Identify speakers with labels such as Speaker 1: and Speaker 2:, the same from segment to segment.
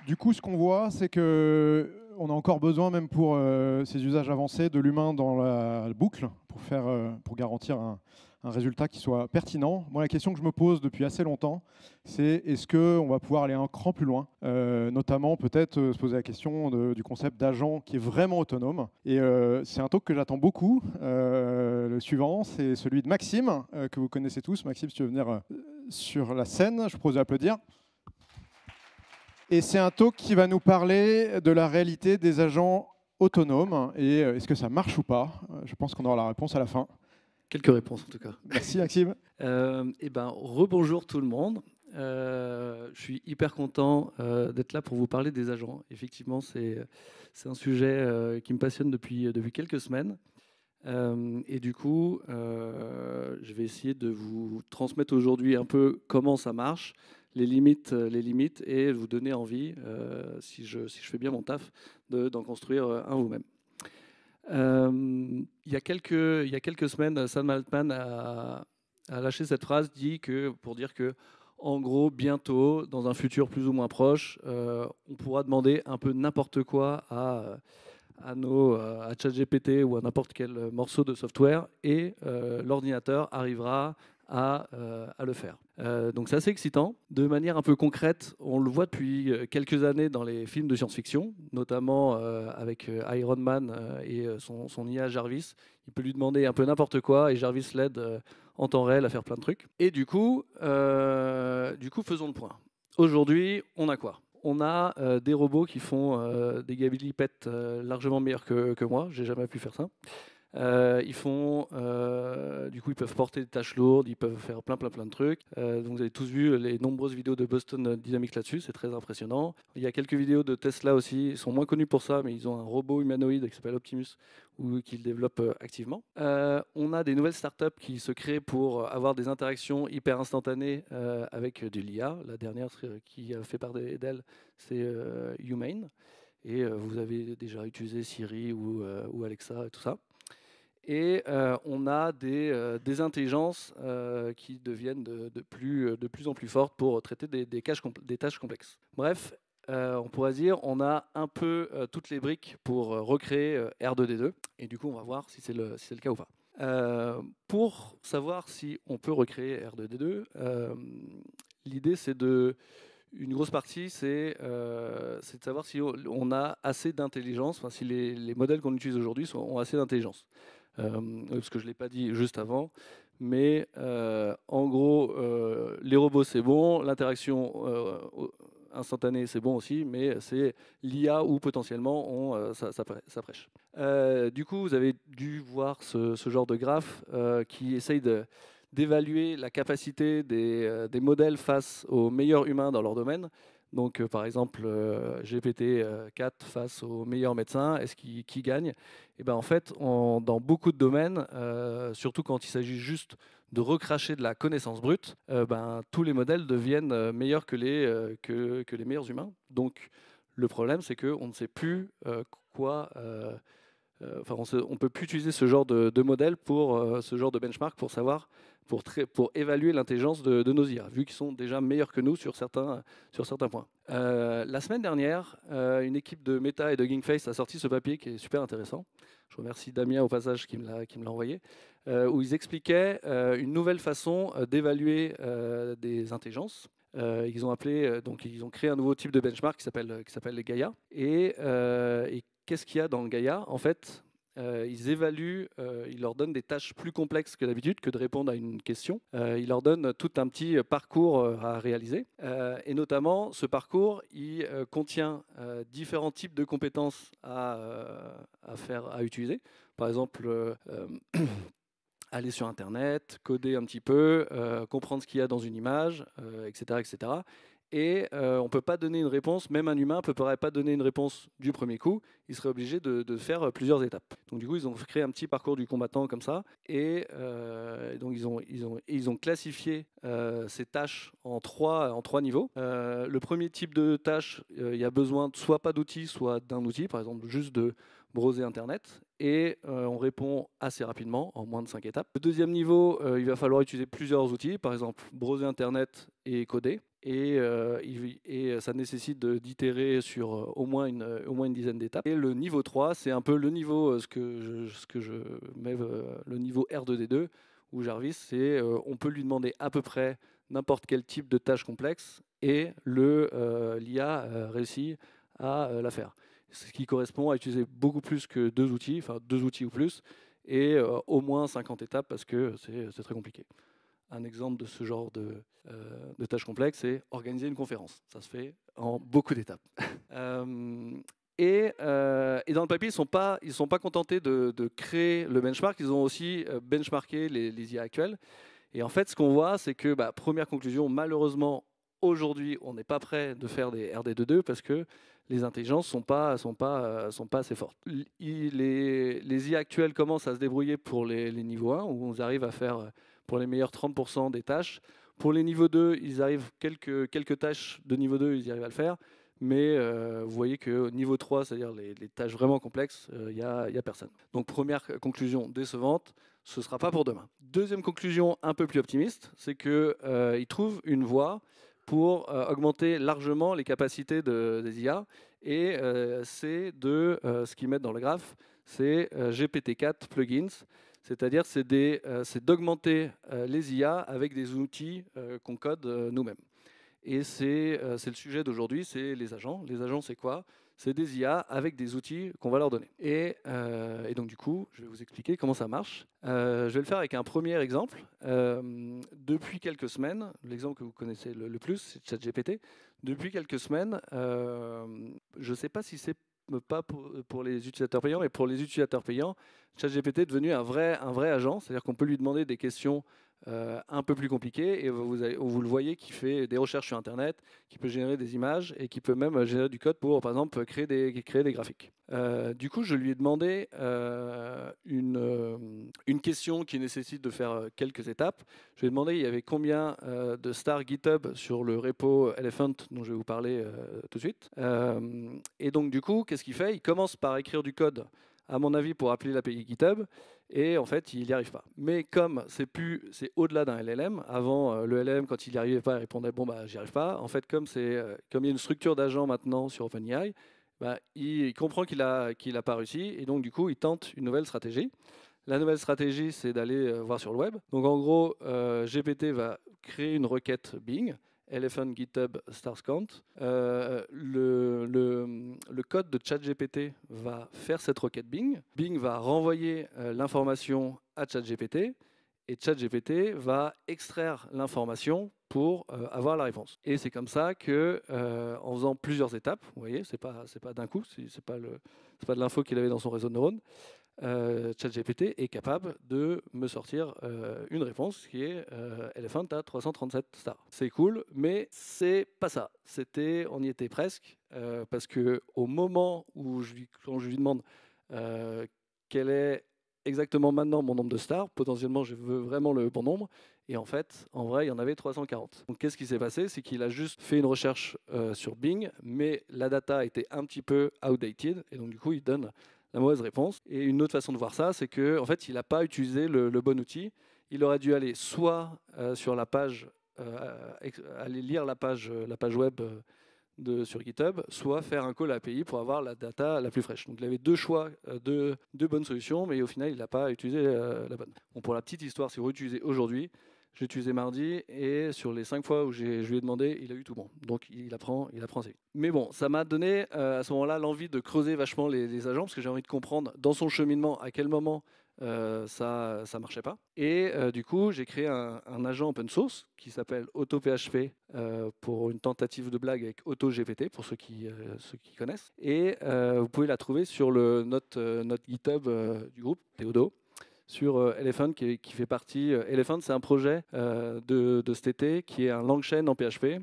Speaker 1: Du coup, ce qu'on voit, c'est que on a encore besoin, même pour ces usages avancés, de l'humain dans la boucle pour garantir un résultat qui soit pertinent. Moi, la question que je me pose depuis assez longtemps, c'est est-ce qu'on va pouvoir aller un cran plus loin, notamment peut-être se poser la question du concept d'agent qui est vraiment autonome. Et c'est un talk que j'attends beaucoup. Le suivant, c'est celui de Maxime, que vous connaissez tous. Maxime, si tu veux venir sur la scène, je vous propose d'applaudir. Et c'est un talk qui va nous parler de la réalité des agents autonomes et est-ce que ça marche ou pas. Je pense qu'on aura la réponse à la fin.
Speaker 2: Quelques réponses en tout cas.
Speaker 1: Merci Maxime.
Speaker 2: Rebonjour tout le monde. Je suis hyper content d'être là pour vous parler des agents. Effectivement, c'est un sujet qui me passionne depuis quelques semaines. Et du coup, je vais essayer de vous transmettre aujourd'hui un peu comment ça marche, les limites, et vous donner envie, si je fais bien mon taf, d'en construire un vous-même. Il y a quelques semaines, Sam Altman a lâché cette phrase pour dire que, en gros, bientôt, dans un futur plus ou moins proche, on pourra demander un peu n'importe quoi à ChatGPT ou à n'importe quel morceau de software et l'ordinateur arrivera à le faire. Donc c'est assez excitant. De manière un peu concrète, on le voit depuis quelques années dans les films de science-fiction, notamment avec Iron Man et son IA Jarvis. Il peut lui demander un peu n'importe quoi et Jarvis l'aide en temps réel à faire plein de trucs. Et du coup, faisons le point. Aujourd'hui, on a quoi ? On a des robots qui font des galipettes largement meilleurs que moi. J'ai jamais pu faire ça. Ils peuvent porter des tâches lourdes, ils peuvent faire plein de trucs. Donc vous avez tous vu les nombreuses vidéos de Boston Dynamics là-dessus, c'est très impressionnant. Il y a quelques vidéos de Tesla aussi, ils sont moins connus pour ça, mais ils ont un robot humanoïde qui s'appelle Optimus, ou qu'ils développent activement. On a des nouvelles startups qui se créent pour avoir des interactions hyper instantanées avec de l'IA. La dernière qui a fait part d'elle, c'est Humane. Et vous avez déjà utilisé Siri ou Alexa et tout ça. Et on a des intelligences qui deviennent de plus en plus fortes pour traiter des tâches complexes. Bref, on pourrait dire on a un peu toutes les briques pour recréer R2D2. Et du coup, on va voir si c'est le cas ou pas. Pour savoir si on peut recréer R2D2, l'idée c'est une grosse partie, c'est de savoir si on a assez d'intelligence, enfin, si les modèles qu'on utilise aujourd'hui ont assez d'intelligence. Parce que je ne l'ai pas dit juste avant, mais en gros, les robots c'est bon, l'interaction instantanée c'est bon aussi, mais c'est l'IA où potentiellement ça prêche. Du coup, vous avez dû voir ce genre de graphe qui essaye d'évaluer la capacité des modèles face aux meilleurs humains dans leur domaine. Donc, par exemple, GPT-4 face aux meilleurs médecins, est-ce qui gagne? Et ben, en fait, dans beaucoup de domaines, surtout quand il s'agit juste de recracher de la connaissance brute, tous les modèles deviennent meilleurs que les meilleurs humains. Donc, le problème, c'est qu'on ne sait plus quoi... on ne peut plus utiliser ce genre de modèle pour ce genre de benchmark pour savoir, pour évaluer l'intelligence de nos IA, vu qu'ils sont déjà meilleurs que nous sur certains points. La semaine dernière, une équipe de Meta et de Hugging Face a sorti ce papier qui est super intéressant. Je remercie Damien au passage qui me l'a envoyé, où ils expliquaient une nouvelle façon d'évaluer des intelligences. Ils ont créé un nouveau type de benchmark qui s'appelle les Gaia. Et qu'est-ce qu'il y a dans le Gaia? En fait, ils évaluent, ils leur donnent des tâches plus complexes que d'habitude, que de répondre à une question. Ils leur donnent tout un petit parcours à réaliser. Et notamment, ce parcours, il contient différents types de compétences à utiliser. Par exemple, aller sur Internet, coder un petit peu, comprendre ce qu'il y a dans une image, etc., etc. Et on ne peut pas donner une réponse, même un humain ne pourrait pas donner une réponse du premier coup, il serait obligé de faire plusieurs étapes. Donc du coup, ils ont créé un petit parcours du combattant comme ça, et donc ils ont classifié ces tâches en trois niveaux. Le premier type de tâche, il y a besoin soit pas d'outils, soit d'un outil, par exemple juste de browser Internet, et on répond assez rapidement, en moins de 5 étapes. Le deuxième niveau, il va falloir utiliser plusieurs outils, par exemple browser Internet et coder. et ça nécessite d'itérer sur au moins une dizaine d'étapes. Et le niveau 3, c'est un peu le niveau, ce que je mets le niveau R2D2, où Jarvis, on peut lui demander à peu près n'importe quel type de tâche complexe, et l'IA réussit à la faire. Ce qui correspond à utiliser beaucoup plus que 2 outils, enfin 2 outils ou plus, et au moins 50 étapes, parce que c'est très compliqué. Un exemple de ce genre de tâches complexes, c'est organiser une conférence. Ça se fait en beaucoup d'étapes. Et dans le papier, ils ne sont pas contentés de créer le benchmark, ils ont aussi benchmarké les IA actuels. Et en fait, ce qu'on voit, c'est que, première conclusion, malheureusement, aujourd'hui, on n'est pas prêt de faire des RD2.2 parce que les intelligences ne sont pas assez fortes. Les IA actuels commencent à se débrouiller pour les niveaux 1, où on arrive à faire, pour les meilleurs 30% des tâches. Pour les niveaux 2, ils arrivent, quelques tâches de niveau 2, ils arrivent à le faire. Mais vous voyez qu'au niveau 3, c'est-à-dire les tâches vraiment complexes, il n'y a personne. Donc première conclusion décevante, ce ne sera pas pour demain. Deuxième conclusion un peu plus optimiste, c'est qu'ils trouvent une voie pour augmenter largement les capacités des IA. Et c'est ce qu'ils mettent dans le graphe, c'est GPT-4 plugins. C'est-à-dire c'est d'augmenter les IA avec des outils qu'on code nous-mêmes. Et c'est le sujet d'aujourd'hui, c'est les agents. Les agents, c'est quoi? C'est des IA avec des outils qu'on va leur donner. Et donc du coup, je vais vous expliquer comment ça marche. Je vais le faire avec un premier exemple. Depuis quelques semaines, l'exemple que vous connaissez le plus, c'est ChatGPT. Depuis quelques semaines, je ne sais pas si c'est pas pour les utilisateurs payants, mais pour les utilisateurs payants, ChatGPT est devenu un vrai agent. C'est-à-dire qu'on peut lui demander des questions un peu plus compliqué, et vous le voyez qui fait des recherches sur Internet, qui peut générer des images et qui peut même générer du code pour, par exemple, créer des graphiques. Du coup, je lui ai demandé une question qui nécessite de faire quelques étapes. Je lui ai demandé il y avait combien de stars GitHub sur le repo Elephant dont je vais vous parler tout de suite. Et donc, du coup, qu'est-ce qu'il fait? Il commence par écrire du code, à mon avis, pour appeler l'API GitHub. Et en fait, il n'y arrive pas. Mais comme c'est au-delà d'un LLM, avant le LLM, quand il n'y arrivait pas, il répondait bon j'y arrive pas. En fait, comme il y a une structure d'agent maintenant sur OpenAI, il comprend qu'il a pas réussi, et donc du coup, il tente une nouvelle stratégie. La nouvelle stratégie, c'est d'aller voir sur le web. Donc en gros, GPT va créer une requête Bing. Elephant GitHub Stars Count. Le code de ChatGPT va faire cette requête Bing. Bing va renvoyer l'information à ChatGPT, et ChatGPT va extraire l'information pour avoir la réponse. Et c'est comme ça que, en faisant plusieurs étapes, vous voyez, c'est pas d'un coup, c'est pas de l'info qu'il avait dans son réseau de neurones. ChatGPT est capable de me sortir une réponse qui est Elephant à 337 stars. C'est cool, mais c'est pas ça. On y était presque, parce que au moment où quand je lui demande quel est exactement maintenant mon nombre de stars, potentiellement je veux vraiment le bon nombre, et en fait, en vrai, il y en avait 340. Donc qu'est-ce qui s'est passé? C'est qu'il a juste fait une recherche sur Bing, mais la data était un petit peu outdated, et donc du coup, il donne la mauvaise réponse. Et une autre façon de voir ça, c'est qu'en fait, il n'a pas utilisé le bon outil. Il aurait dû aller soit sur la page, aller lire la page web sur GitHub, soit faire un call API pour avoir la data la plus fraîche. Donc il avait deux choix, deux bonnes solutions, mais au final, il n'a pas utilisé la bonne. Bon, pour la petite histoire, si vous l'utilisez aujourd'hui, j'ai utilisé mardi, et sur les 5 fois où je lui ai demandé, il a eu tout bon. Donc il apprend assez vite. Mais bon, ça m'a donné à ce moment-là l'envie de creuser vachement les agents, parce que j'ai envie de comprendre dans son cheminement à quel moment ça marchait pas. Et du coup, j'ai créé un agent open source qui s'appelle AutoPHP, pour une tentative de blague avec AutoGPT, pour ceux qui connaissent. Et vous pouvez la trouver sur notre GitHub du groupe Théodo, sur Elephant, qui fait partie. Elephant, c'est un projet de cet été qui est un LangChain en PHP.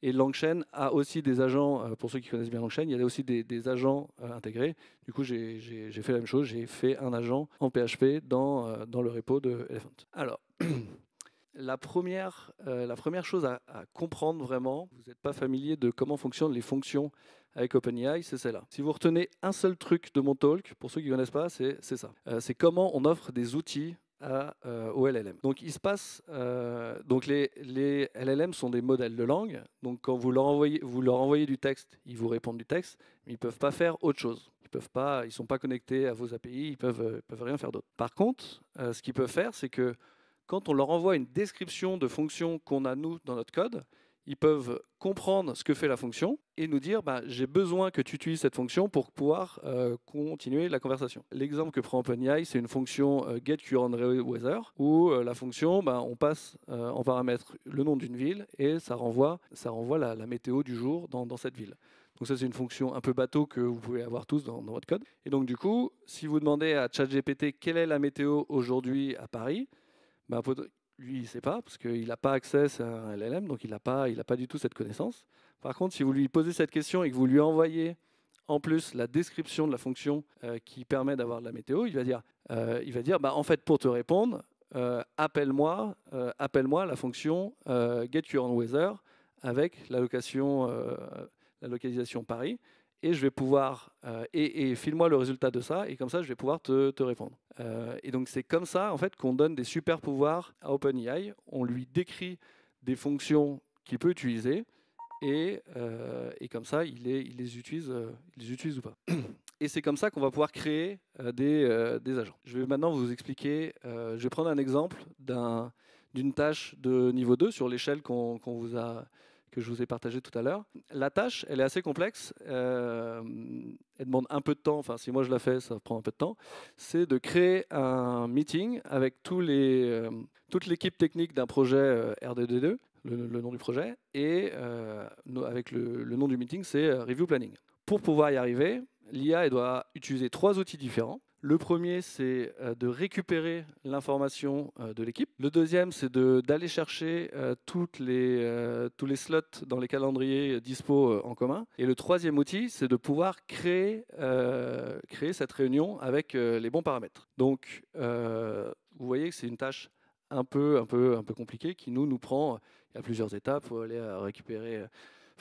Speaker 2: Et LangChain a aussi des agents, pour ceux qui connaissent bien LangChain, il y a aussi des agents intégrés. Du coup, j'ai fait la même chose, j'ai fait un agent en PHP dans le repo de Elephant. Alors, la première chose à comprendre vraiment, vous n'êtes pas familier de comment fonctionnent les fonctions avec OpenAI, c'est celle-là. Si vous retenez un seul truc de mon talk, pour ceux qui ne connaissent pas, c'est ça. C'est comment on offre des outils au LLM. Donc il se passe, donc les LLM sont des modèles de langue. Donc quand vous leur envoyez du texte, ils vous répondent du texte, mais ils ne peuvent pas faire autre chose. Ils ne sont pas connectés à vos API, ils peuvent rien faire d'autre. Par contre, ce qu'ils peuvent faire, c'est que quand on leur envoie une description de fonction qu'on a nous dans notre code, ils peuvent comprendre ce que fait la fonction et nous dire j'ai besoin que tu utilises cette fonction pour pouvoir continuer la conversation. L'exemple que prend OpenAI, c'est une fonction getCurrentWeather où la fonction, on passe en paramètre le nom d'une ville et ça renvoie la météo du jour dans cette ville. Donc ça, c'est une fonction un peu bateau que vous pouvez avoir tous dans votre code. Et donc du coup, si vous demandez à ChatGPT quelle est la météo aujourd'hui à Paris, lui, il ne sait pas, parce qu'il n'a pas accès à un LLM, donc il n'a pas du tout cette connaissance. Par contre, si vous lui posez cette question et que vous lui envoyez en plus la description de la fonction qui permet d'avoir de la météo, il va dire en fait, pour te répondre, appelle-moi la fonction getCurrentWeather avec la localisation Paris, et je vais pouvoir et file-moi le résultat de ça, et comme ça je vais pouvoir te répondre. Et donc c'est comme ça en fait qu'on donne des super pouvoirs à OpenAI. On lui décrit des fonctions qu'il peut utiliser, et comme ça il les utilise ou pas. Et c'est comme ça qu'on va pouvoir créer des agents. Je vais maintenant vous expliquer, je vais prendre un exemple d'une tâche de niveau 2 sur l'échelle que je vous ai partagé tout à l'heure. La tâche, elle est assez complexe. Elle demande un peu de temps. Enfin, si moi je la fais, ça prend un peu de temps. C'est de créer un meeting avec toute l'équipe technique d'un projet RDD2, le nom du projet, et avec le nom du meeting, c'est Review Planning. Pour pouvoir y arriver, l'IA doit utiliser 3 outils différents. Le premier, c'est de récupérer l'information de l'équipe. Le deuxième, c'est d'aller chercher tous les slots dans les calendriers dispo en commun. Et le troisième outil, c'est de pouvoir créer cette réunion avec les bons paramètres. Donc, vous voyez que c'est une tâche un peu compliquée qui nous prend. Il y a plusieurs étapes. Il faut aller récupérer.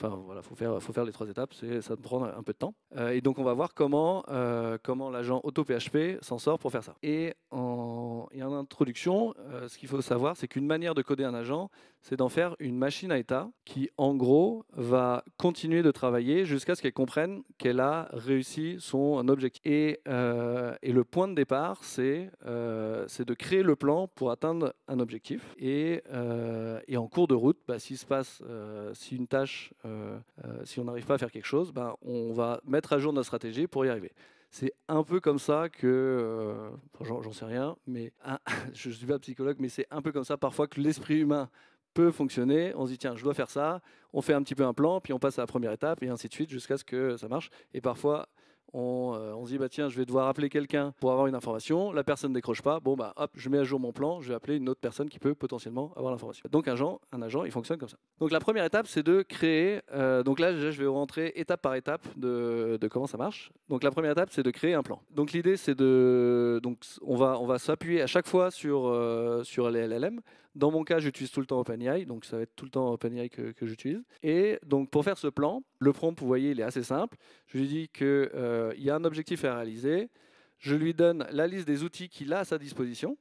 Speaker 2: Enfin voilà, faut faire les 3 étapes, ça prend un peu de temps. Et donc on va voir comment l'agent AutoPHP s'en sort pour faire ça. Et en introduction, ce qu'il faut savoir, c'est qu'une manière de coder un agent, c'est d'en faire une machine à état qui, en gros, va continuer de travailler jusqu'à ce qu'elle comprenne qu'elle a réussi son objectif. Et le point de départ, c'est de créer le plan pour atteindre un objectif. Et en cours de route, si une tâche, si on n'arrive pas à faire quelque chose, on va mettre à jour notre stratégie pour y arriver. C'est un peu comme ça que, j'en sais rien, mais je ne suis pas psychologue, mais c'est un peu comme ça parfois que l'esprit humain peut fonctionner. On se dit tiens, je dois faire ça, on fait un petit peu un plan, puis on passe à la première étape, et ainsi de suite, jusqu'à ce que ça marche. Et parfois, on se dit tiens, je vais devoir appeler quelqu'un pour avoir une information, la personne ne décroche pas, hop, je mets à jour mon plan, je vais appeler une autre personne qui peut potentiellement avoir l'information. Donc un agent, il fonctionne comme ça. Donc la première étape, c'est de créer, donc là je vais rentrer étape par étape de comment ça marche. Donc la première étape, c'est de créer un plan. Donc l'idée, c'est on va s'appuyer à chaque fois sur les LLM. Dans mon cas, j'utilise tout le temps OpenAI, donc ça va être tout le temps OpenAI que j'utilise. Et donc pour faire ce plan, le prompt, vous voyez, il est assez simple. Je lui dis qu'il y a un objectif à réaliser. Je lui donne la liste des outils qu'il a à sa disposition.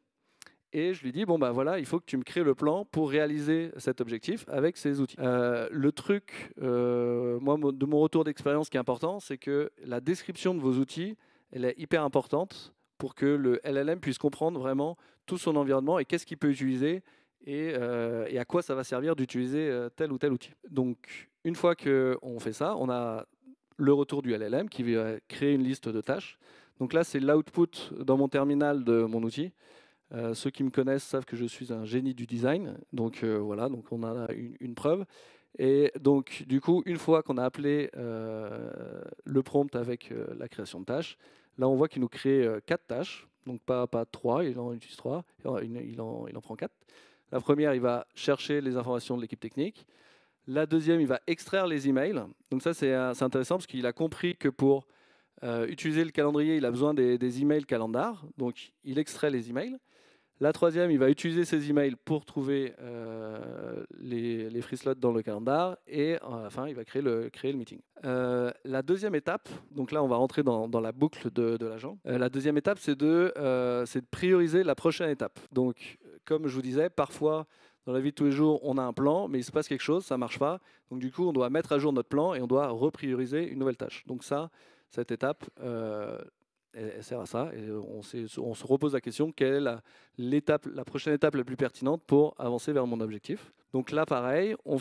Speaker 2: Et je lui dis, voilà, il faut que tu me crées le plan pour réaliser cet objectif avec ces outils. Le truc, moi, de mon retour d'expérience, qui est important, c'est que la description de vos outils, elle est hyper importante pour que le LLM puisse comprendre vraiment tout son environnement et qu'est-ce qu'il peut utiliser et à quoi ça va servir d'utiliser tel ou tel outil. Donc, une fois qu'on fait ça, on a le retour du LLM qui va créer une liste de tâches. Donc là, c'est l'output dans mon terminal de mon outil. Ceux qui me connaissent savent que je suis un génie du design. Donc voilà, donc on a une preuve. Et donc, du coup, une fois qu'on a appelé le prompt avec la création de tâches, là, on voit qu'il nous crée 4 tâches. Donc pas 3, il en utilise 3, il en prend 4. La première, il va chercher les informations de l'équipe technique. La deuxième, il va extraire les emails. Donc ça, c'est intéressant parce qu'il a compris que pour utiliser le calendrier, il a besoin des emails calendar. Donc il extrait les emails. La troisième, il va utiliser ses emails pour trouver les free slots dans le calendar. Et à la fin, il va créer le meeting. La deuxième étape, donc là, on va rentrer dans la boucle de l'agent. La deuxième étape, c'est de prioriser la prochaine étape. Donc, comme je vous disais, parfois, dans la vie de tous les jours, on a un plan, mais il se passe quelque chose, ça ne marche pas. Donc, du coup, on doit mettre à jour notre plan et on doit reprioriser une nouvelle tâche. Donc, cette étape, elle sert à ça. Et on se repose la question, quelle est la prochaine étape la plus pertinente pour avancer vers mon objectif. Donc là, pareil, on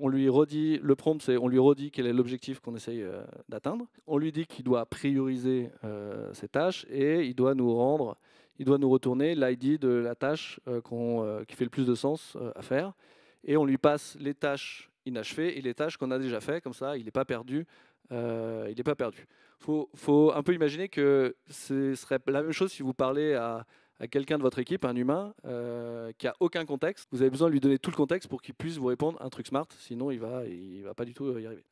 Speaker 2: lui redit, le prompt, c'est on lui redit quel est l'objectif qu'on essaye d'atteindre. On lui dit qu'il doit prioriser ses tâches et il doit nous retourner l'ID de la tâche qui fait le plus de sens à faire. Et on lui passe les tâches inachevées et les tâches qu'on a déjà fait, comme ça, il n'est pas perdu. Faut un peu imaginer que ce serait la même chose si vous parlez à quelqu'un de votre équipe, un humain, qui a aucun contexte. Vous avez besoin de lui donner tout le contexte pour qu'il puisse vous répondre un truc smart, sinon il va pas du tout y arriver.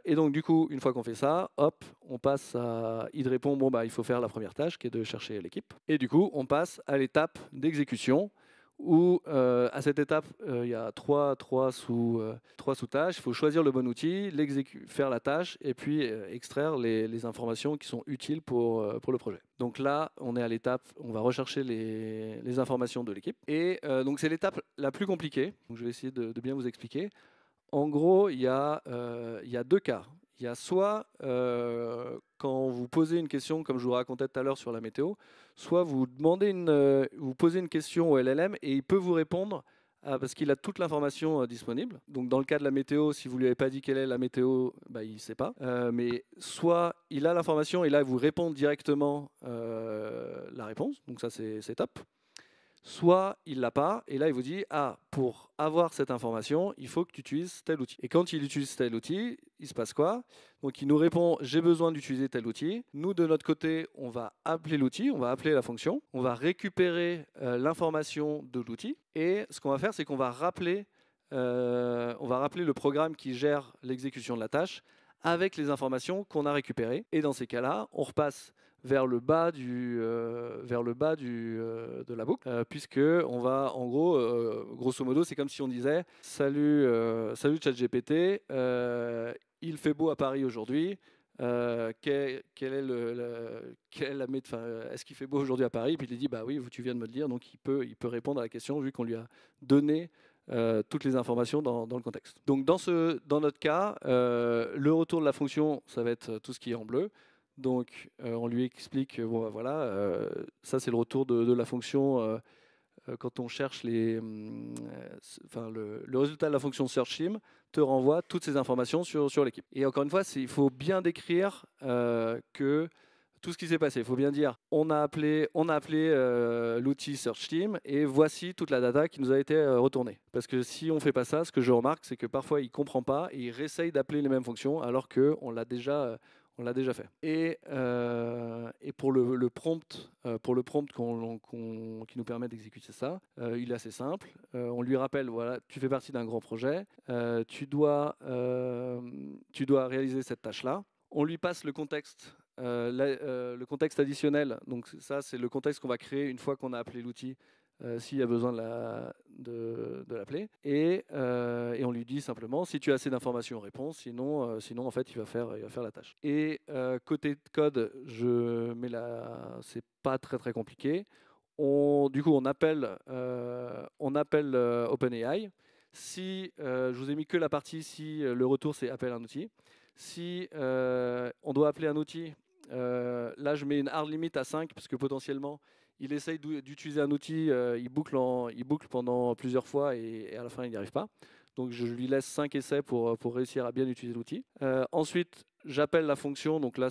Speaker 2: Et donc du coup, une fois qu'on fait ça, hop, on passe il répond, bon bah il faut faire la première tâche qui est de chercher l'équipe. Et du coup, on passe à l'étape d'exécution où à cette étape, il y a trois sous-tâches. Il faut choisir le bon outil, faire la tâche et puis extraire les informations qui sont utiles pour le projet. Donc là, on est à l'étape, on va rechercher les informations de l'équipe. Et donc c'est l'étape la plus compliquée. Donc je vais essayer de bien vous expliquer. En gros, il y a deux cas. Il y a soit quand vous posez une question, comme je vous racontais tout à l'heure sur la météo, soit vous posez une question au LLM et il peut vous répondre parce qu'il a toute l'information disponible. Donc dans le cas de la météo, si vous lui avez pas dit quelle est la météo, bah, il ne sait pas. Mais soit il a l'information et là il vous répond directement la réponse. Donc ça c'est top. Soit il ne l'a pas, et là il vous dit pour avoir cette information, il faut que tu utilises tel outil. Et quand il utilise tel outil, il se passe quoi? Donc il nous répond j'ai besoin d'utiliser tel outil. Nous de notre côté, on va appeler l'outil, on va appeler la fonction, on va récupérer l'information de l'outil, et ce qu'on va faire, c'est qu'on va rappeler le programme qui gère l'exécution de la tâche avec les informations qu'on a récupérées. Et dans ces cas-là, on repasse vers le bas de la boucle, puisque on va, en gros, grosso modo, c'est comme si on disait salut ChatGPT, il fait beau à Paris aujourd'hui. Est-ce qu'il fait beau aujourd'hui à Paris? Puis il dit bah oui, tu viens de me le dire, donc il peut répondre à la question vu qu'on lui a donné toutes les informations dans le contexte. Donc dans notre cas, le retour de la fonction, ça va être tout ce qui est en bleu. Donc on lui explique, bon bah, voilà, ça c'est le retour de la fonction quand on cherche le résultat de la fonction searchim te renvoie toutes ces informations sur l'équipe. Et encore une fois, il faut bien décrire que tout ce qui s'est passé. Il faut bien dire, on a appelé l'outil Search Team et voici toute la data qui nous a été retournée. Parce que si on ne fait pas ça, ce que je remarque, c'est que parfois il ne comprend pas et il réessaye d'appeler les mêmes fonctions alors qu'on l'a déjà fait. Et pour le prompt, qui nous permet d'exécuter ça, il est assez simple. On lui rappelle, voilà, tu fais partie d'un grand projet, tu dois réaliser cette tâche-là. On lui passe le contexte additionnel. Donc ça, c'est le contexte qu'on va créer une fois qu'on a appelé l'outil, s'il y a besoin de l'appeler. Et on lui dit simplement, si tu as assez d'informations, réponds. Sinon, en fait, il va faire la tâche. Et côté code, c'est pas très très compliqué. Du coup, on appelle OpenAI. Si je vous ai mis que la partie si le retour c'est appelle un outil. Si on doit appeler un outil, là je mets une hard limit à 5 parce que potentiellement il essaye d'utiliser un outil, il boucle pendant plusieurs fois et à la fin il n'y arrive pas. Donc je lui laisse 5 essais pour réussir à bien utiliser l'outil. Ensuite, j'appelle la fonction. Donc là,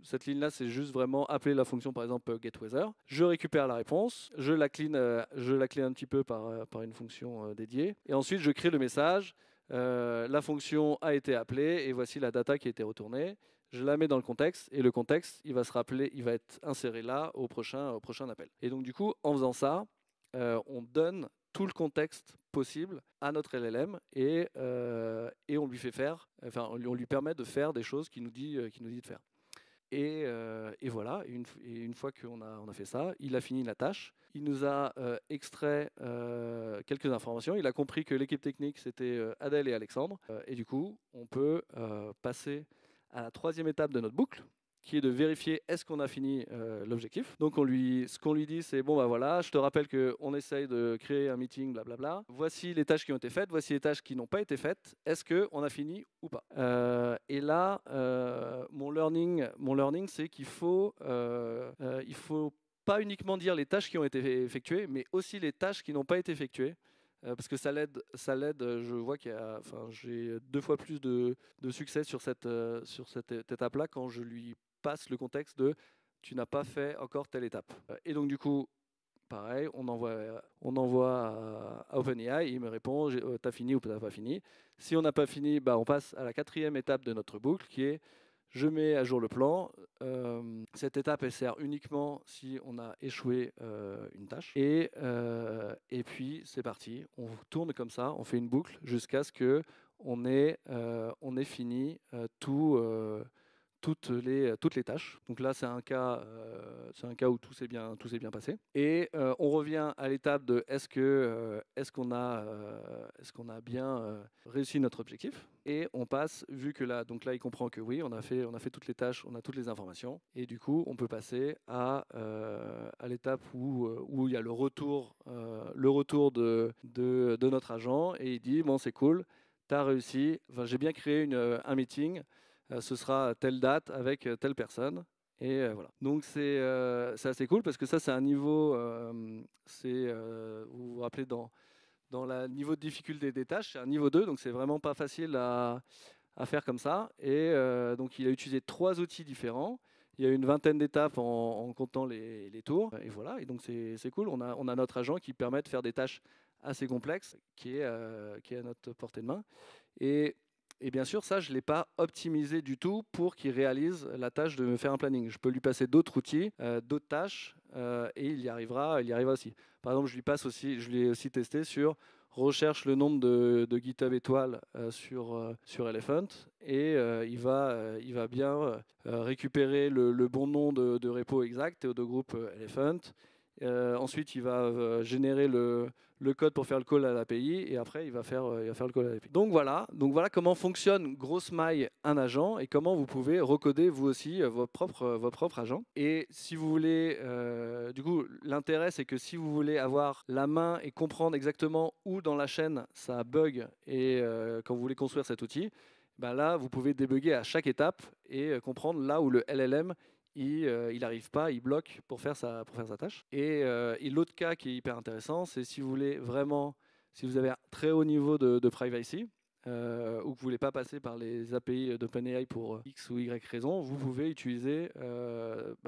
Speaker 2: cette ligne-là, c'est juste vraiment appeler la fonction, par exemple getWeather. Je récupère la réponse, je la clean un petit peu par une fonction dédiée. Et ensuite, je crée le message. La fonction a été appelée et voici la data qui a été retournée. Je la mets dans le contexte et le contexte, il va être inséré là au prochain appel. Et donc du coup, en faisant ça, on donne tout le contexte possible à notre LLM et on lui permet de faire des choses qu'il nous dit de faire. Et voilà, une fois qu'on a fait ça, il a fini la tâche. Il nous a extrait quelques informations. Il a compris que l'équipe technique, c'était Adèle et Alexandre. Et du coup, on peut passer à la troisième étape de notre boucle, qui est de vérifier est-ce qu'on a fini l'objectif. Donc ce qu'on lui dit, c'est bon, bah voilà, je te rappelle qu'on essaye de créer un meeting, blablabla. Voici les tâches qui ont été faites, voici les tâches qui n'ont pas été faites. Est-ce qu'on a fini ou pas? Et là, mon learning, c'est il faut pas uniquement dire les tâches qui ont été effectuées, mais aussi les tâches qui n'ont pas été effectuées. Parce que ça l'aide. Je vois j'ai 2 fois plus de succès sur cette étape-là quand je lui passe le contexte de tu n'as pas fait encore telle étape. Et donc du coup, pareil, on envoie à OpenAI, il me répond t'as fini ou t'as pas fini. Si on n'a pas fini, bah, on passe à la quatrième étape de notre boucle qui est je mets à jour le plan. Cette étape, elle sert uniquement si on a échoué une tâche. Et puis, c'est parti. On tourne comme ça, on fait une boucle jusqu'à ce qu'on ait fini toutes les tâches. Donc là, c'est un cas où tout s'est bien passé. Et on revient à l'étape de est-ce qu'on a bien réussi notre objectif. Et on passe, vu que là, donc là, il comprend que oui, on a fait toutes les tâches, on a toutes les informations. Et du coup, on peut passer à l'étape où il y a le retour de notre agent. Et il dit, bon, c'est cool, tu as réussi. Enfin, j'ai bien créé un meeting. Ce sera telle date avec telle personne. Et voilà. Donc c'est assez cool parce que ça, c'est un niveau, vous vous rappelez, dans le niveau de difficulté des tâches, c'est un niveau 2, donc c'est vraiment pas facile à faire comme ça. Et donc il a utilisé 3 outils différents. Il y a une vingtaine d'étapes en comptant les tours. Et voilà, et donc c'est cool. On a notre agent qui permet de faire des tâches assez complexes, qui est à notre portée de main. Et bien sûr, ça, je ne l'ai pas optimisé du tout pour qu'il réalise la tâche de me faire un planning. Je peux lui passer d'autres outils, d'autres tâches, et il y arrivera aussi. Par exemple, je l'ai aussi testé sur recherche le nombre de GitHub étoiles sur Elephant, et il va bien récupérer le bon nom de repo exact et de groupe Elephant. Ensuite, il va générer le code pour faire le call à l'API, et après, il va faire le call à l'API. Donc voilà comment fonctionne grosse maille un agent et comment vous pouvez recoder vous aussi votre propre agent. Et si vous voulez, du coup, l'intérêt, c'est que si vous voulez avoir la main et comprendre exactement où dans la chaîne ça bug, et quand vous voulez construire cet outil, ben là, vous pouvez débugger à chaque étape et comprendre là où le LLM il n'arrive pas, il bloque pour faire sa tâche. Et l'autre cas qui est hyper intéressant, c'est si vous avez un très haut niveau de privacy, ou que vous ne voulez pas passer par les API d'OpenAI pour X ou Y raison, vous pouvez utiliser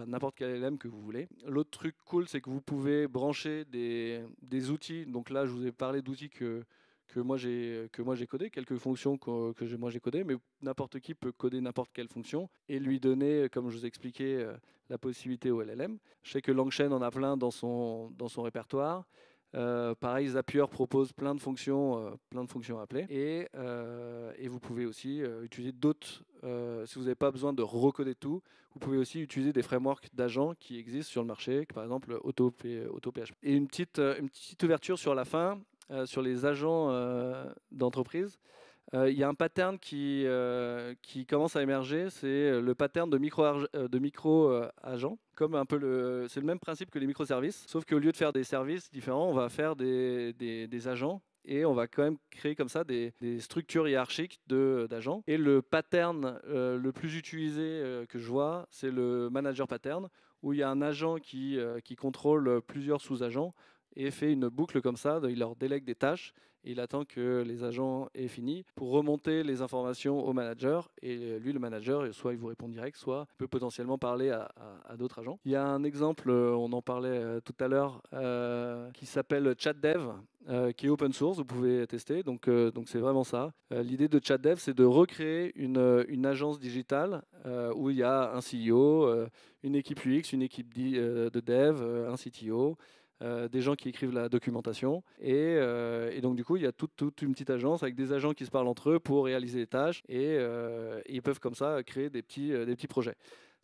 Speaker 2: n'importe quel LLM que vous voulez. L'autre truc cool, c'est que vous pouvez brancher des outils. Donc là, je vous ai parlé d'outils que moi j'ai codé, quelques fonctions que moi j'ai codées, mais n'importe qui peut coder n'importe quelle fonction et lui donner, comme je vous expliquais, la possibilité au LLM. Je sais que Langchain en a plein dans son répertoire. Pareil, Zapier propose plein de fonctions à appeler. Et vous pouvez aussi utiliser d'autres. Si vous n'avez pas besoin de recoder tout, vous pouvez aussi utiliser des frameworks d'agents qui existent sur le marché, par exemple AutoPHP. Et une petite ouverture sur la fin. Sur les agents d'entreprise, il y a un pattern qui commence à émerger, c'est le pattern de micro-agents. Comme un peu c'est le même principe que les microservices, sauf qu'au lieu de faire des services différents, on va faire des agents. Et on va quand même créer comme ça des structures hiérarchiques d'agents. Et le pattern le plus utilisé que je vois, c'est le manager pattern, où il y a un agent qui contrôle plusieurs sous-agents et fait une boucle comme ça, il leur délègue des tâches et il attend que les agents aient fini pour remonter les informations au manager, et lui, le manager, soit il vous répond direct, soit il peut potentiellement parler à d'autres agents. Il y a un exemple, on en parlait tout à l'heure, qui s'appelle ChatDev, qui est open source, vous pouvez tester, donc c'est vraiment ça. L'idée de ChatDev, c'est de recréer une agence digitale où il y a un CEO, une équipe UX, une équipe de dev, un CTO, des gens qui écrivent la documentation, et donc du coup il y a toute une petite agence avec des agents qui se parlent entre eux pour réaliser les tâches, et ils peuvent comme ça créer des petits projets.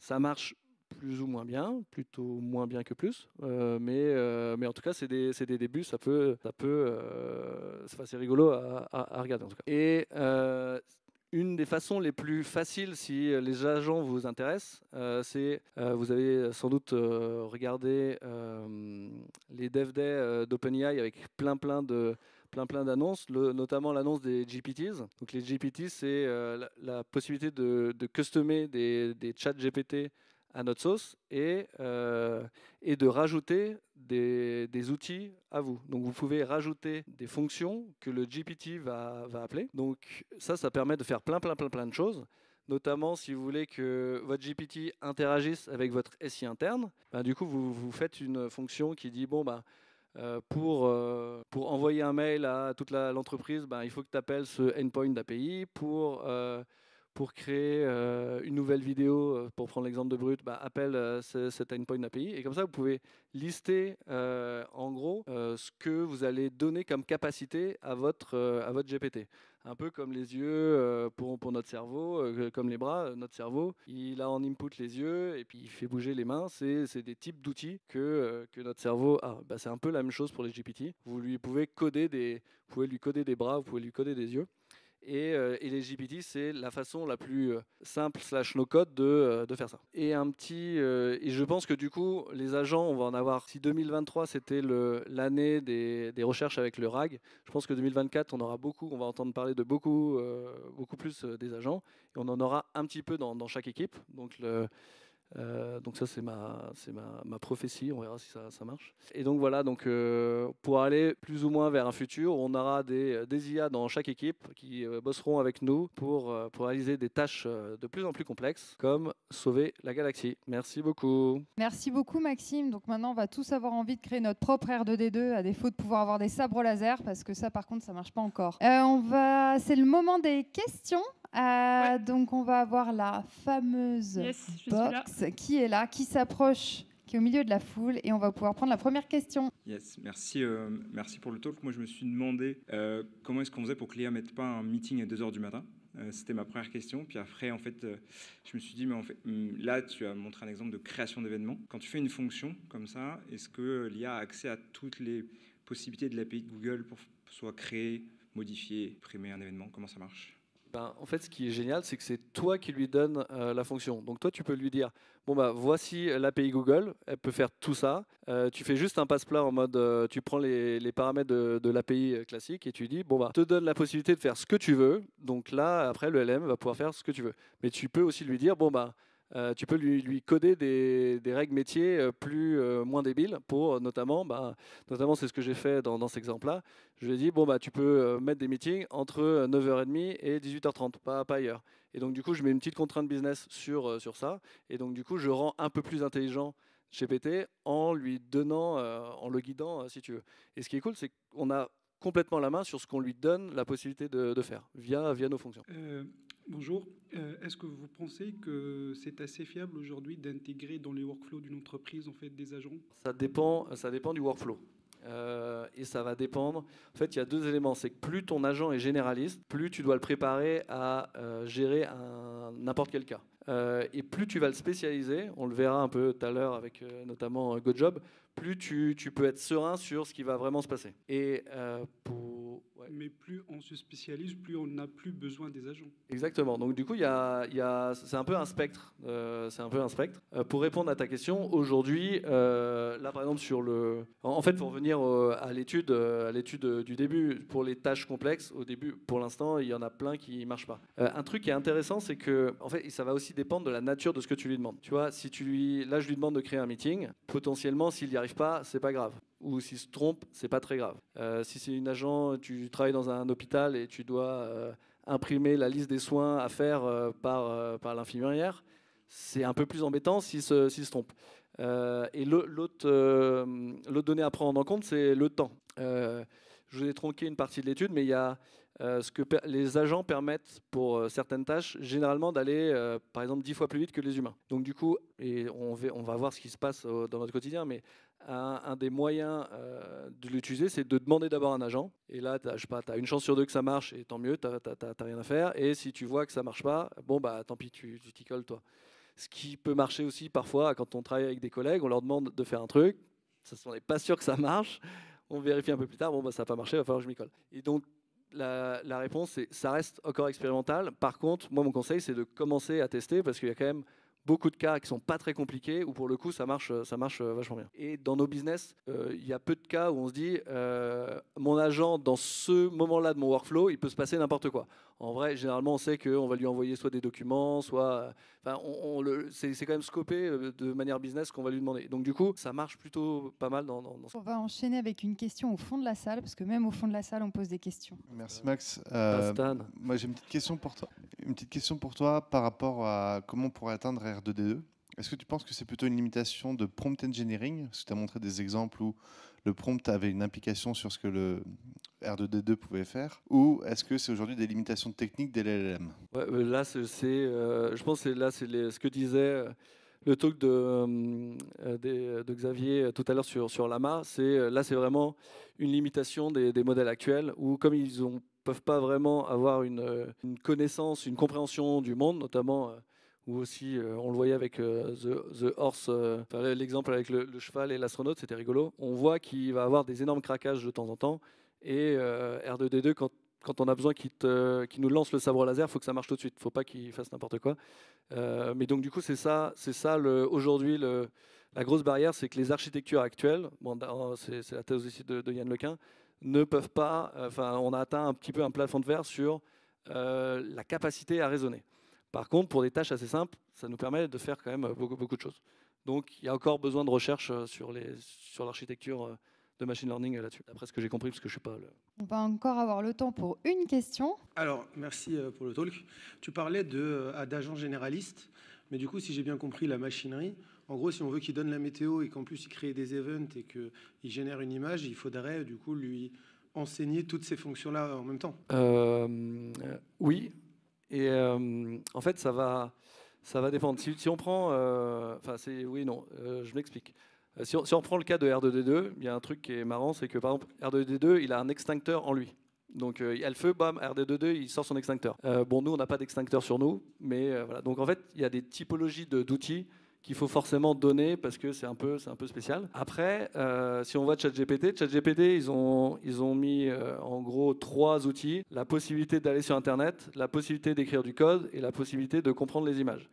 Speaker 2: Ça marche plus ou moins bien, plutôt moins bien que plus, mais en tout cas c'est des débuts, c'est rigolo à regarder en tout cas. Et une des façons les plus faciles, si les agents vous intéressent, vous avez sans doute regardé les Dev Day d'OpenAI avec plein d'annonces, notamment l'annonce des GPTs. Donc les GPTs, c'est la possibilité de customer des chats GPT à notre sauce et de rajouter des outils à vous. Donc vous pouvez rajouter des fonctions que le GPT va appeler. Donc ça permet de faire plein de choses. Notamment si vous voulez que votre GPT interagisse avec votre SI interne, du coup vous faites une fonction qui dit pour envoyer un mail à toute l'entreprise, il faut que tu appelles ce endpoint d'API. Pour créer une nouvelle vidéo, pour prendre l'exemple de Brut, appelle cet endpoint API. Et comme ça, vous pouvez lister en gros ce que vous allez donner comme capacité à votre GPT. Un peu comme les yeux pour notre cerveau, comme les bras, notre cerveau, il a en input les yeux et puis il fait bouger les mains. C'est des types d'outils que notre cerveau a. C'est un peu la même chose pour les GPT. Vous pouvez lui coder des bras, vous pouvez lui coder des yeux. Et les GPT, c'est la façon la plus simple / no-code de faire ça. Et je pense que du coup, les agents, on va en avoir. Si 2023 c'était l'année des recherches avec le RAG, je pense que 2024, on va entendre parler de beaucoup plus des agents. Et on en aura un petit peu dans chaque équipe. Donc ça c'est ma prophétie, on verra si ça marche. Et donc voilà, pour aller plus ou moins vers un futur, on aura des IA dans chaque équipe qui bosseront avec nous pour réaliser des tâches de plus en plus complexes, comme sauver la galaxie. Merci beaucoup.
Speaker 3: Merci beaucoup Maxime. Donc maintenant on va tous avoir envie de créer notre propre R2D2 à défaut de pouvoir avoir des sabres laser, parce que ça par contre ça marche pas encore. C'est le moment des questions. Ouais. Donc on va avoir la fameuse box qui est là, qui s'approche, qui est au milieu de la foule, et on va pouvoir prendre la première question.
Speaker 4: Yes, merci pour le talk. Moi je me suis demandé comment est-ce qu'on faisait pour que l'IA ne mette pas un meeting à 2h du matin. C'était ma première question. Puis après, en fait, je me suis dit, mais en fait, là, tu as montré un exemple de création d'événements. Quand tu fais une fonction comme ça, est-ce que l'IA a accès à toutes les possibilités de l'API de Google pour soit créer, modifier, imprimer un événement? Comment ça marche?
Speaker 2: En fait, ce qui est génial, c'est que c'est toi qui lui donnes la fonction. Donc toi, tu peux lui dire, voici l'API Google, elle peut faire tout ça. Tu fais juste un passe-plat en mode, tu prends les paramètres de l'API classique et tu dis, te donne la possibilité de faire ce que tu veux. Donc là, après, le LM va pouvoir faire ce que tu veux. Mais tu peux aussi lui dire, tu peux lui coder des règles métiers moins débiles pour notamment c'est ce que j'ai fait dans cet exemple-là. Je lui ai dit, tu peux mettre des meetings entre 9h30 et 18h30, pas ailleurs. Et donc, du coup, je mets une petite contrainte business sur ça. Et donc, du coup, je rends un peu plus intelligent GPT en lui donnant, en le guidant, si tu veux. Et ce qui est cool, c'est qu'on a complètement la main sur ce qu'on lui donne la possibilité de faire via nos fonctions.
Speaker 5: Bonjour. Est-ce que vous pensez que c'est assez fiable aujourd'hui d'intégrer dans les workflows d'une entreprise en fait, des agents?
Speaker 2: Ça dépend du workflow. Et ça va dépendre. En fait, il y a deux éléments. C'est que plus ton agent est généraliste, plus tu dois le préparer à gérer n'importe quel cas. Et plus tu vas le spécialiser, on le verra un peu tout à l'heure avec notamment GoJob, plus tu peux être serein sur ce qui va vraiment se passer. Et
Speaker 5: Mais plus on se spécialise, plus on n'a plus besoin des agents.
Speaker 2: Exactement. Donc du coup, c'est un peu un spectre. Pour répondre à ta question, aujourd'hui, là par exemple en fait, pour revenir à l'étude du début, pour les tâches complexes, au début, pour l'instant, il y en a plein qui marchent pas. Un truc qui est intéressant, c'est que en fait, ça va aussi dépendre de la nature de ce que tu lui demandes. Tu vois, là, je lui demande de créer un meeting. Potentiellement, s'il n'y arrive pas, c'est pas grave. Ou s'il se trompe, c'est pas très grave. Si c'est une agent, tu travailles dans un hôpital et tu dois imprimer la liste des soins à faire par l'infirmière, c'est un peu plus embêtant s'il se trompe. Et l'autre donnée à prendre en compte, c'est le temps. Je vous ai tronqué une partie de l'étude, mais il y a ce que les agents permettent pour certaines tâches, généralement d'aller, par exemple, 10 fois plus vite que les humains. Donc du coup, et on va voir ce qui se passe dans notre quotidien, mais un des moyens de l'utiliser, c'est de demander d'abord un agent. Et là, tu as une chance sur deux que ça marche, et tant mieux, tu n'as rien à faire. Et si tu vois que ça ne marche pas, tant pis, tu t'y colles toi. Ce qui peut marcher aussi parfois quand on travaille avec des collègues, on leur demande de faire un truc, on n'est pas sûr que ça marche, on vérifie un peu plus tard, bon, bah, ça n'a pas marché, il va falloir que je m'y colle. Et donc, la réponse, c'est ça reste encore expérimental. Par contre, moi, mon conseil, c'est de commencer à tester parce qu'il y a quand même beaucoup de cas qui ne sont pas très compliqués où pour le coup ça marche vachement bien. Et dans nos business, il y a peu de cas où on se dit mon agent dans ce moment-là de mon workflow, il peut se passer n'importe quoi. En vrai, généralement, on sait qu'on va lui envoyer soit des documents, soit... c'est quand même scopé de manière business qu'on va lui demander. Donc du coup, ça marche plutôt pas mal dans ce...
Speaker 3: On va enchaîner avec une question au fond de la salle, parce que même au fond de la salle, on pose des questions.
Speaker 6: Merci Max.
Speaker 2: Stan.
Speaker 6: Moi j'ai une petite question pour toi. Une petite question pour toi par rapport à comment on pourrait atteindre R2D2. Est-ce que tu penses que c'est plutôt une limitation de prompt engineering? Parce que tu as montré des exemples où le prompt avait une implication sur ce que le R2D2 pouvait faire. Ou est-ce que c'est aujourd'hui des limitations techniques des LLM?
Speaker 2: Ouais, là, je pense que ce que disait le talk de Xavier tout à l'heure sur Llama. Là, c'est vraiment une limitation des modèles actuels où, comme ils ne peuvent pas vraiment avoir une connaissance, une compréhension du monde, notamment... ou aussi, on le voyait avec The Horse, l'exemple avec le cheval et l'astronaute, c'était rigolo. On voit qu'il va avoir des énormes craquages de temps en temps. Et R2D2, quand on a besoin qu'il nous lance le sabre laser, il faut que ça marche tout de suite. Il ne faut pas qu'il fasse n'importe quoi. Mais donc, du coup, c'est ça aujourd'hui, la grosse barrière, c'est que les architectures actuelles, bon, c'est la thèse aussi de Yann Lequin, ne peuvent pas... on a atteint un petit peu un plafond de verre sur la capacité à raisonner. Par contre, pour des tâches assez simples, ça nous permet de faire quand même beaucoup de choses. Donc, il y a encore besoin de recherche sur l'architecture de machine learning là-dessus, d'après ce que j'ai compris, parce que je ne suis pas...
Speaker 3: On va encore avoir le temps pour une question.
Speaker 7: Alors, merci pour le talk. Tu parlais d'agents généralistes, mais du coup, si j'ai bien compris la machinerie, en gros, si on veut qu'il donne la météo et qu'en plus il crée des events et qu'il génère une image, il faudrait du coup lui enseigner toutes ces fonctions-là en même temps.
Speaker 2: Oui. Et en fait, ça va dépendre. Si on prend... oui, non, je m'explique. Si on prend le cas de R2D2, il y a un truc qui est marrant, c'est que par exemple, R2D2, il a un extincteur en lui. Donc, il y a le feu, bam, R2D2, il sort son extincteur. Nous, on n'a pas d'extincteur sur nous, mais voilà. Donc, en fait, il y a des typologies d'outils qu'il faut forcément donner parce que c'est un peu spécial. Après, si on voit ChatGPT, ils ont mis en gros 3 outils: la possibilité d'aller sur Internet, la possibilité d'écrire du code et la possibilité de comprendre les images.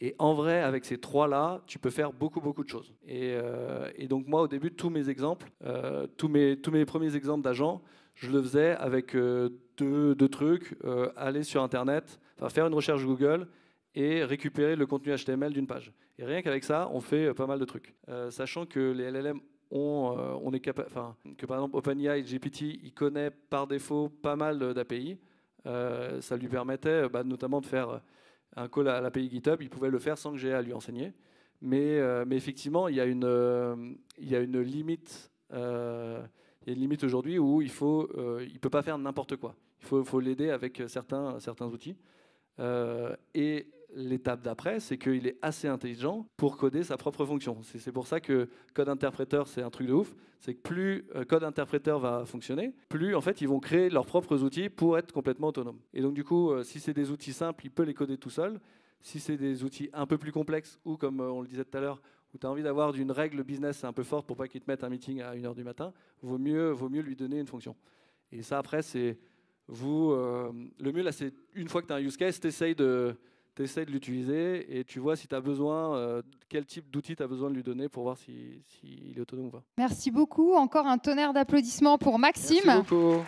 Speaker 2: Et en vrai, avec ces 3-là, tu peux faire beaucoup de choses. Et donc moi, au début, tous mes exemples, tous mes premiers exemples d'agents, je le faisais avec deux trucs: aller sur Internet, faire une recherche Google et récupérer le contenu HTML d'une page. Et rien qu'avec ça, on fait pas mal de trucs. Sachant que les LLM que par exemple OpenAI, GPT, il connaît par défaut pas mal d'API. Ça lui permettait notamment de faire un call à l'API GitHub. Il pouvait le faire sans que j'aie à lui enseigner. Mais effectivement, il y a une limite. Il y a une limite aujourd'hui où il peut pas faire n'importe quoi. Il faut l'aider avec certains outils. Et l'étape d'après, c'est qu'il est assez intelligent pour coder sa propre fonction. C'est pour ça que Code Interpreter, c'est un truc de ouf. C'est que plus Code Interpreter va fonctionner, plus en fait ils vont créer leurs propres outils pour être complètement autonomes. Et donc du coup, si c'est des outils simples, il peut les coder tout seul. Si c'est des outils un peu plus complexes, ou comme on le disait tout à l'heure, où tu as envie d'avoir une règle business un peu forte pour pas qu'il te mette un meeting à 1h du matin, vaut mieux lui donner une fonction. Et ça, après, c'est le mieux, là, c'est une fois que tu as un use case, tu essayes de l'utiliser et tu vois si tu as besoin, quel type d'outil tu as besoin de lui donner pour voir s'il est autonome ou pas.
Speaker 3: Merci beaucoup. Encore un tonnerre d'applaudissements pour Maxime.
Speaker 2: Merci beaucoup.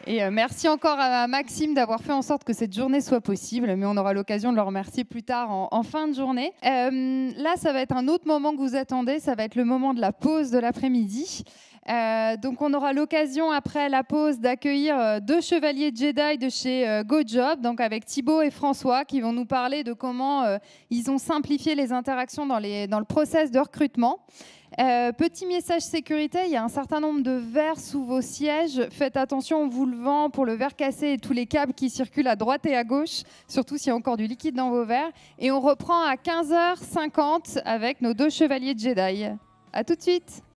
Speaker 3: Et merci encore à Maxime d'avoir fait en sorte que cette journée soit possible, mais on aura l'occasion de le remercier plus tard en fin de journée. Là, ça va être un autre moment que vous attendez, ça va être le moment de la pause de l'après-midi. Donc on aura l'occasion après la pause d'accueillir 2 chevaliers Jedi de chez GoJob, donc avec Thibaut et François, qui vont nous parler de comment ils ont simplifié les interactions dans le process de recrutement. Petit message sécurité, il y a un certain nombre de verres sous vos sièges. Faites attention en vous levant pour le verre cassé et tous les câbles qui circulent à droite et à gauche, surtout s'il y a encore du liquide dans vos verres. Et on reprend à 15h50 avec nos 2 chevaliers Jedi. À tout de suite.